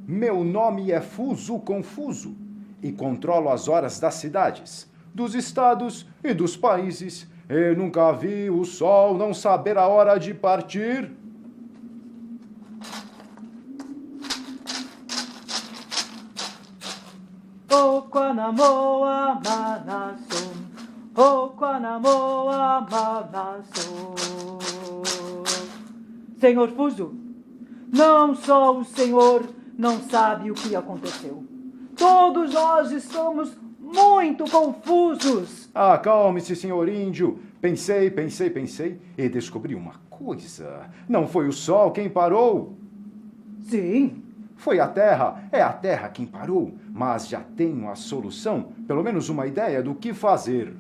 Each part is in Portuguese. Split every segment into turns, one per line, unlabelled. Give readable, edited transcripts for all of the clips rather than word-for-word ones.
Meu nome é Fuso Confuso e controlo as horas das cidades, dos estados e dos países. E nunca vi o sol não saber a hora de partir.
Okwanamoa Manason, Okwanamoa Manason. Senhor Fuso, não só o senhor não sabe o que aconteceu. Todos nós estamos muito confusos.
Acalme-se, senhor índio. Pensei e descobri uma coisa. Não foi o sol quem parou.
Sim.
Foi a Terra. É a Terra quem parou. Mas já tenho a solução, pelo menos uma ideia do que fazer.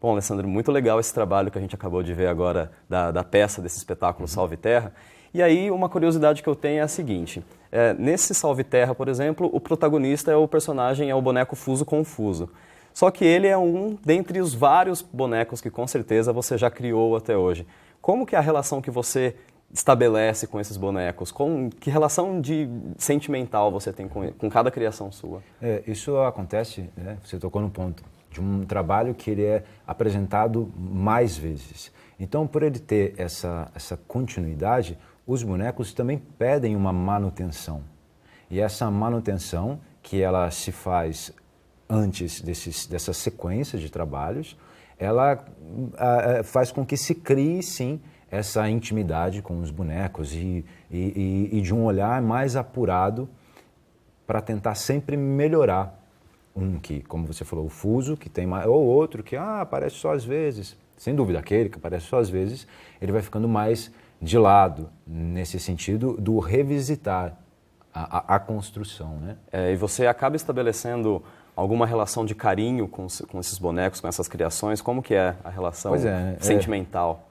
Bom, Alessandro, muito legal esse trabalho que a gente acabou de ver agora da peça desse espetáculo Salve Terra. E aí, uma curiosidade que eu tenho é a seguinte. Nesse Salve Terra, por exemplo, o protagonista é o personagem, é o boneco Fuso Confuso. Só que ele é um dentre os vários bonecos que com certeza você já criou até hoje. Como que é a relação que você estabelece com esses bonecos? Que relação sentimental você tem com cada criação sua?
Isso acontece, né? Você tocou no ponto, de um trabalho que ele é apresentado mais vezes. Então, por ele ter essa continuidade, os bonecos também pedem uma manutenção. E essa manutenção, que ela se faz antes dessa sequência de trabalhos, ela faz com que se crie, sim, essa intimidade com os bonecos e de um olhar mais apurado para tentar sempre melhorar. Um que, como você falou, o Fuso, que tem mais, ou outro que aparece só às vezes. Sem dúvida, aquele que aparece só às vezes, ele vai ficando mais de lado, nesse sentido do revisitar a construção, né?
E você acaba estabelecendo alguma relação de carinho com esses bonecos, com essas criações? Como que é a relação sentimental?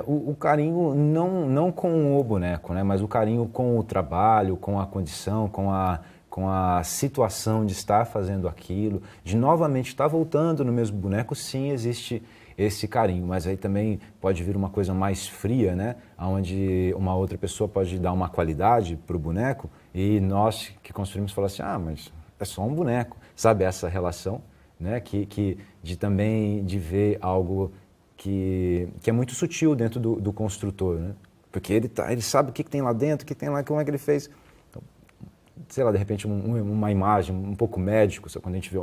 O carinho não com o boneco, né? Mas o carinho com o trabalho, com a condição, com a situação de estar fazendo aquilo, de novamente estar voltando no mesmo boneco, sim, existe esse carinho, mas aí também pode vir uma coisa mais fria, né? Onde uma outra pessoa pode dar uma qualidade para o boneco e nós que construímos falar assim, mas é só um boneco, sabe? Essa relação, né? De ver algo que é muito sutil dentro do construtor, né? Porque ele sabe o que tem lá dentro, o que tem lá, como é que ele fez. Então, sei lá, de repente uma imagem um pouco médico, quando a gente vê,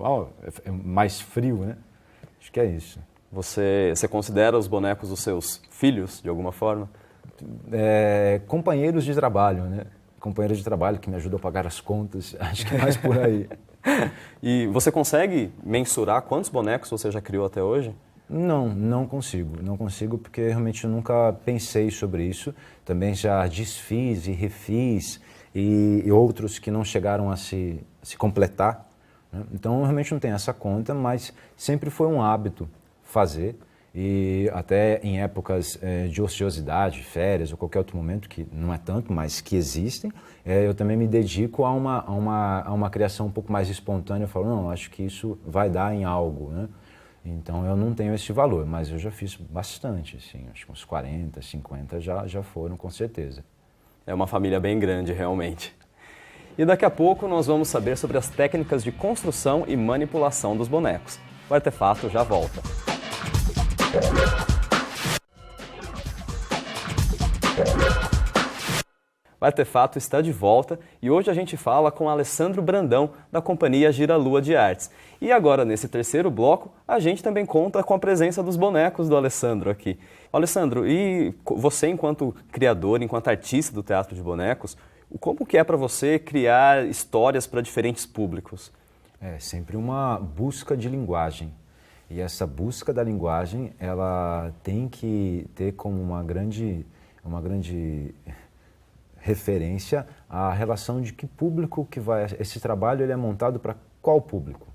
é mais frio, né? Acho que é isso.
Você considera os bonecos os seus filhos, de alguma forma?
Companheiros de trabalho, né? Companheiros de trabalho que me ajudam a pagar as contas, acho que é mais por aí.
E você consegue mensurar quantos bonecos você já criou até hoje?
Não consigo porque realmente eu nunca pensei sobre isso. Também já desfiz e refiz e outros que não chegaram a se completar, né? Então eu realmente não tenho essa conta, mas sempre foi um hábito fazer, e até em épocas de ociosidade, férias ou qualquer outro momento, que não é tanto, mas que existem, eu também me dedico a uma criação um pouco mais espontânea. Eu falo, não, acho que isso vai dar em algo, né? Então eu não tenho esse valor, mas eu já fiz bastante, assim, acho que uns 40, 50 já foram, com certeza.
É uma família bem grande, realmente. E daqui a pouco nós vamos saber sobre as técnicas de construção e manipulação dos bonecos. O Artefato já volta. O Artefato está de volta e hoje a gente fala com Alessandro Brandão, da companhia Gira Lua de Artes. E agora, nesse terceiro bloco, a gente também conta com a presença dos bonecos do Alessandro aqui. Alessandro, e você, enquanto criador, enquanto artista do teatro de bonecos, como que é para você criar histórias para diferentes públicos?
É sempre uma busca de linguagem. E essa busca da linguagem, ela tem que ter como uma grande referência a relação de que público que vai... Esse trabalho ele é montado para qual público?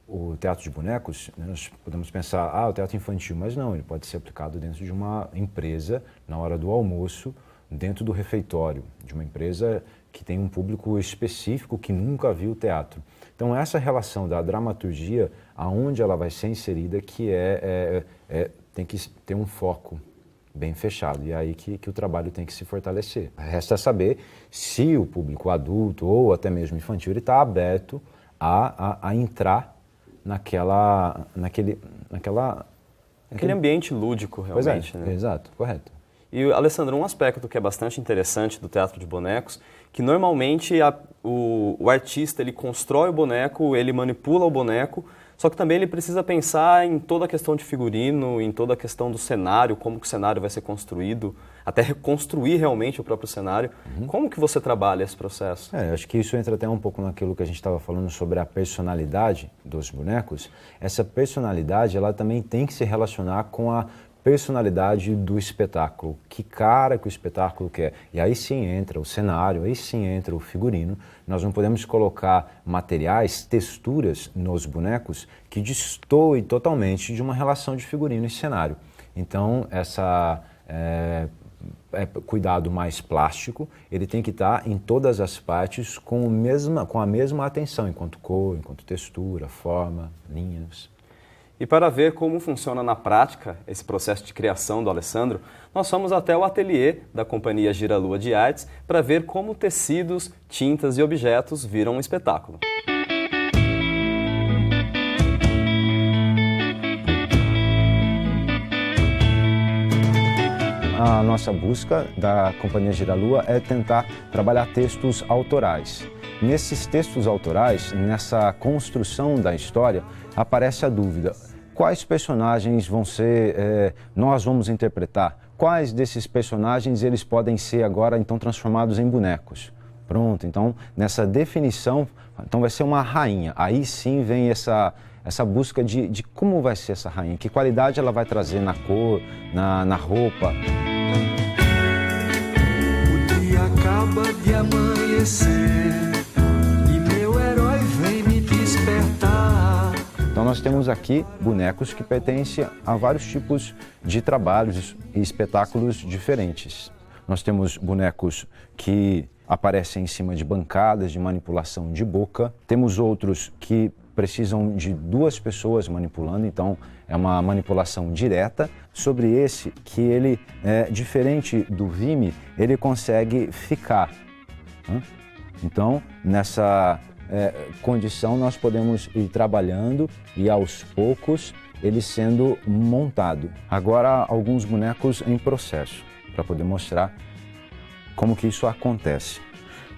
O teatro de bonecos, nós podemos pensar, o teatro infantil, mas não, ele pode ser aplicado dentro de uma empresa, na hora do almoço, dentro do refeitório, de uma empresa que tem um público específico que nunca viu teatro. Então essa relação da dramaturgia, aonde ela vai ser inserida, que tem que ter um foco bem fechado. E é aí que o trabalho tem que se fortalecer. Resta saber se o público adulto ou até mesmo infantil está aberto a entrar naquele
ambiente lúdico, realmente.
Pois é,
né?
exato, correto.
E, Alessandro, um aspecto que é bastante interessante do teatro de bonecos, que normalmente o artista ele constrói o boneco, ele manipula o boneco, só que também ele precisa pensar em toda a questão de figurino, em toda a questão do cenário, como que o cenário vai ser construído, até reconstruir realmente o próprio cenário. Como que você trabalha esse processo?
Acho que isso entra até um pouco naquilo que a gente estava falando sobre a personalidade dos bonecos. Essa personalidade, ela também tem que se relacionar com a personalidade do espetáculo, que cara que o espetáculo quer. E aí sim entra o cenário, aí sim entra o figurino. Nós não podemos colocar materiais, texturas nos bonecos que destoem totalmente de uma relação de figurino e cenário. Então, cuidado mais plástico, ele tem que estar em todas as partes com a mesma atenção, enquanto cor, enquanto textura, forma, linhas.
E para ver como funciona na prática esse processo de criação do Alessandro, nós fomos até o ateliê da Companhia Giralua de Artes para ver como tecidos, tintas e objetos viram um espetáculo.
A nossa busca da Companhia Giralua é tentar trabalhar textos autorais. Nesses textos autorais, nessa construção da história, aparece a dúvida: quais personagens nós vamos interpretar? Quais desses personagens eles podem ser agora então transformados em bonecos? Pronto, então nessa definição, então vai ser uma rainha. Aí sim vem essa busca de como vai ser essa rainha, que qualidade ela vai trazer na cor, na roupa.
O dia acaba de amanhecer e meu herói vem me despertar.
Então nós temos aqui bonecos que pertencem a vários tipos de trabalhos e espetáculos diferentes. Nós temos bonecos que aparecem em cima de bancadas de manipulação de boca. Temos outros que precisam de duas pessoas manipulando, então é uma manipulação direta. Sobre esse, que ele é diferente do Vimy, ele consegue ficar. Então, nessa condição, nós podemos ir trabalhando e aos poucos ele sendo montado. Agora, alguns bonecos em processo, para poder mostrar como que isso acontece.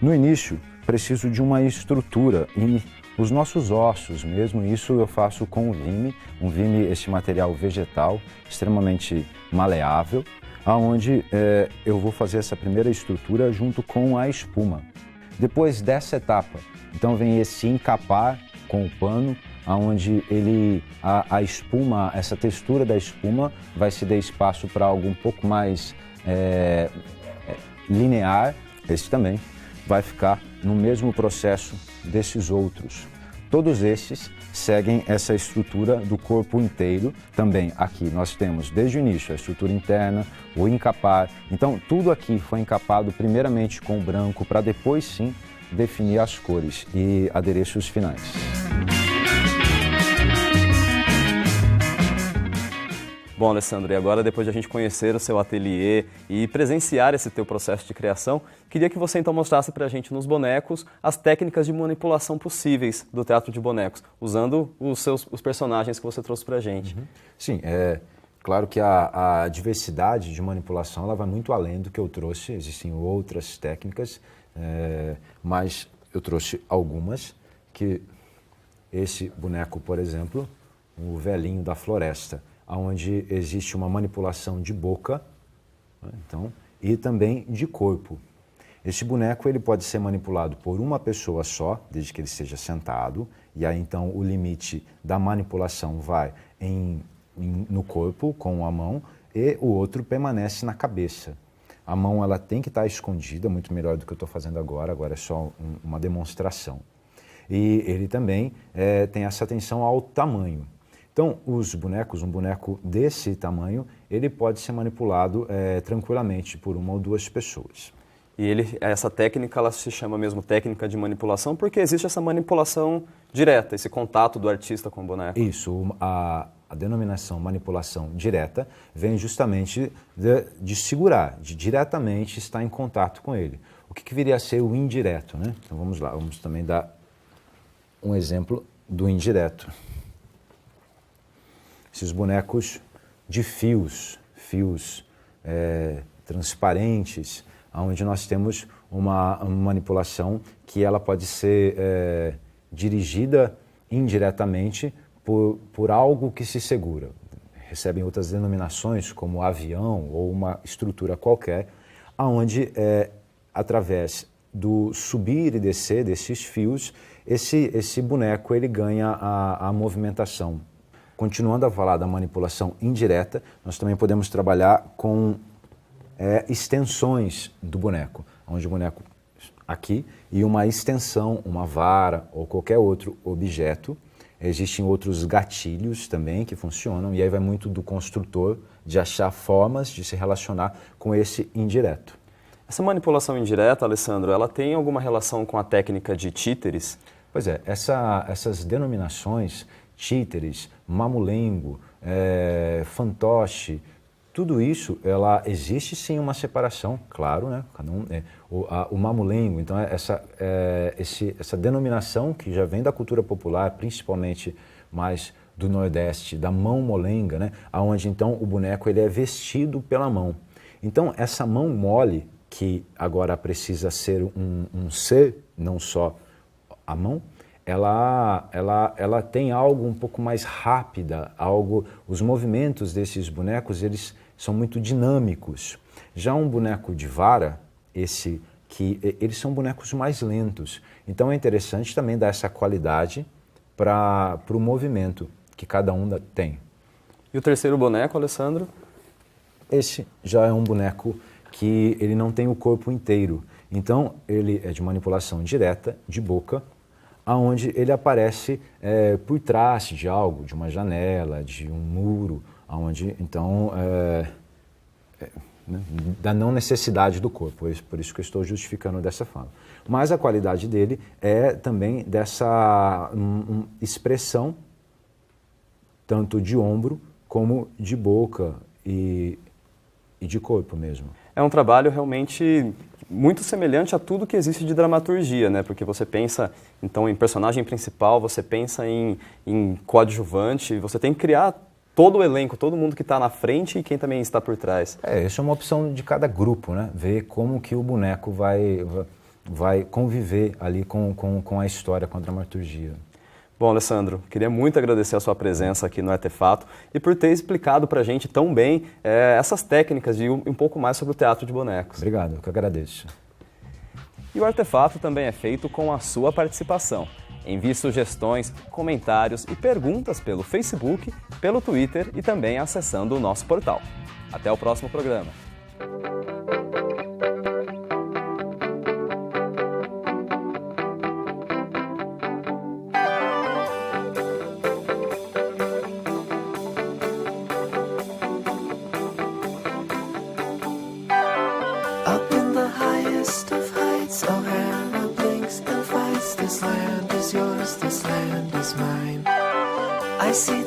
No início, preciso de uma estrutura e os nossos ossos mesmo, isso eu faço com o Vimy, esse material vegetal extremamente maleável, aonde eu vou fazer essa primeira estrutura junto com a espuma. Depois dessa etapa, então vem esse encapar com o pano, aonde a espuma, essa textura da espuma vai se dar espaço para algo um pouco mais linear. Esse também vai ficar no mesmo processo desses outros. Todos esses seguem essa estrutura do corpo inteiro. Também aqui nós temos desde o início a estrutura interna, o encapar. Então tudo aqui foi encapado primeiramente com o branco para depois sim definir as cores e adereços finais.
Bom, Alessandro, e agora, depois de a gente conhecer o seu ateliê e presenciar esse teu processo de criação, queria que você então mostrasse para a gente nos bonecos as técnicas de manipulação possíveis do teatro de bonecos, usando os personagens que você trouxe para a gente.
Sim, é claro que a diversidade de manipulação ela vai muito além do que eu trouxe, existem outras técnicas, mas eu trouxe algumas, que esse boneco, por exemplo, o velhinho da floresta, onde existe uma manipulação de boca, né, então, e também de corpo. Esse boneco ele pode ser manipulado por uma pessoa só, desde que ele esteja sentado, e aí então o limite da manipulação vai no corpo, com a mão, e o outro permanece na cabeça. A mão ela tem que estar escondida, muito melhor do que eu estou fazendo agora é só uma demonstração. E ele também tem essa atenção ao tamanho. Então, os bonecos, um boneco desse tamanho, ele pode ser manipulado tranquilamente por uma ou duas pessoas.
E essa técnica, ela se chama mesmo técnica de manipulação, porque existe essa manipulação direta, esse contato do artista com o boneco.
Isso, a denominação manipulação direta vem justamente de segurar, de diretamente estar em contato com ele. O que viria a ser o indireto, né? Então vamos lá, vamos também dar um exemplo do indireto. Esses bonecos de fios transparentes, onde nós temos uma manipulação que ela pode ser dirigida indiretamente por algo que se segura. Recebem outras denominações, como avião ou uma estrutura qualquer, onde, através do subir e descer desses fios, esse boneco ele ganha a movimentação. Continuando a falar da manipulação indireta, nós também podemos trabalhar com extensões do boneco, onde o boneco aqui e uma extensão, uma vara ou qualquer outro objeto. Existem outros gatilhos também que funcionam e aí vai muito do construtor de achar formas de se relacionar com esse indireto.
Essa manipulação indireta, Alessandro, ela tem alguma relação com a técnica de títeres?
Pois é, essas denominações, títeres, mamulengo, fantoche, tudo isso, ela existe sim uma separação, claro, né? Cada um, o mamulengo, então essa denominação que já vem da cultura popular, principalmente mais do Nordeste, da mão molenga, né? Onde então o boneco ele é vestido pela mão. Então essa mão mole, que agora precisa ser um ser, não só a mão, ela tem algo um pouco mais rápida, os movimentos desses bonecos, eles são muito dinâmicos. Já um boneco de vara, eles são bonecos mais lentos. Então é interessante também dar essa qualidade para o movimento que cada um tem.
E o terceiro boneco, Alessandro?
Esse já é um boneco que ele não tem o corpo inteiro. Então ele é de manipulação direta, de boca, onde ele aparece por trás de algo, de uma janela, de um muro, onde então da não necessidade do corpo, por isso que eu estou justificando dessa forma. Mas a qualidade dele é também dessa expressão, tanto de ombro como de boca e de corpo mesmo.
É um trabalho realmente muito semelhante a tudo que existe de dramaturgia, né? Porque você pensa, então, em personagem principal, você pensa em coadjuvante, você tem que criar todo o elenco, todo mundo que está na frente e quem também está por trás.
Isso é uma opção de cada grupo, né? Ver como que o boneco vai conviver ali com a história, com a dramaturgia.
Bom, Alessandro, queria muito agradecer a sua presença aqui no Artefato e por ter explicado para a gente tão bem essas técnicas e um pouco mais sobre o teatro de bonecos.
Obrigado, eu que agradeço.
E o Artefato também é feito com a sua participação. Envie sugestões, comentários e perguntas pelo Facebook, pelo Twitter e também acessando o nosso portal. Até o próximo programa.
Up in the highest of heights, oh Hannah blinks and fights. This land is yours, this land is mine. I see